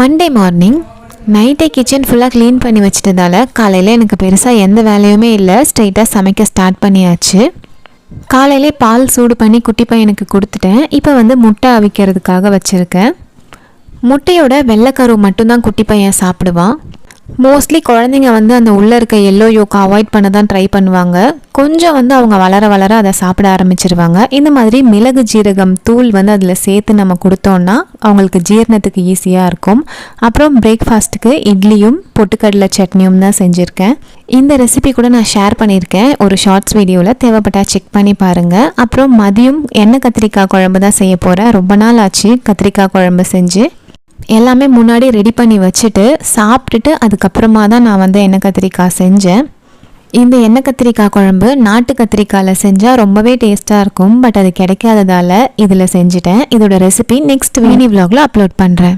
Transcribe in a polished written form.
Monday morning நைட்டே kitchen ஃபுல்லாக clean பண்ணி வச்சிட்டதால காலையில் எனக்கு பெருசாக எந்த வேலையுமே இல்லை. ஸ்ட்ரைட்டாக சமைக்க ஸ்டார்ட் பண்ணியாச்சு. காலையிலே பால் சூடு பண்ணி குட்டி பையனுக்கு கொடுத்துட்டேன். இப்போ முட்டை அவிக்கிறதுக்காக வச்சுருக்கேன். முட்டையோட வெள்ளைக்கரு மட்டும்தான் குட்டி பையன் சாப்பிடுவான். மோஸ்ட்லி குழந்தைங்க அந்த உள்ளே இருக்க எல்லோ யோக்கை அவாய்ட் பண்ண தான் ட்ரை பண்ணுவாங்க. கொஞ்சம் அவங்க வளர வளர அதை சாப்பிட ஆரம்பிச்சிருவாங்க. இந்த மாதிரி மிளகு ஜீரகம் தூள் அதில் சேர்த்து நம்ம கொடுத்தோன்னா அவங்களுக்கு ஜீரணத்துக்கு ஈஸியாக இருக்கும். அப்புறம் பிரேக்ஃபாஸ்ட்டுக்கு இட்லியும் பொட்டுக்கடலை சட்னியும் தான் செஞ்சுருக்கேன். இந்த ரெசிபி கூட நான் ஷேர் பண்ணியிருக்கேன் ஒரு ஷார்ட்ஸ் வீடியோவில், தேவைப்பட்டால் செக் பண்ணி பாருங்கள். அப்புறம் மதியம் எண்ணெய் கத்திரிக்காய் குழம்பு தான் செய்ய போகிறேன். ரொம்ப நாள் ஆச்சு கத்திரிக்காய் குழம்பு செஞ்சு. எல்லாமே முன்னாடி ரெடி பண்ணி வச்சுட்டு சாப்பிட்டுட்டு அதுக்கப்புறமா தான் நான் எண்ணெய் கத்திரிக்காய் செஞ்சேன். இந்த எண்ணெய் கத்திரிக்காய் குழம்பு நாட்டு கத்திரிக்காயில் செஞ்சால் ரொம்பவே டேஸ்ட்டாக இருக்கும். பட் அது கிடைக்காததால் இதில் செஞ்சுட்டேன். இதோட ரெசிபி நெக்ஸ்ட் வீடியோ விலாகில் அப்லோட் பண்ணுறேன்.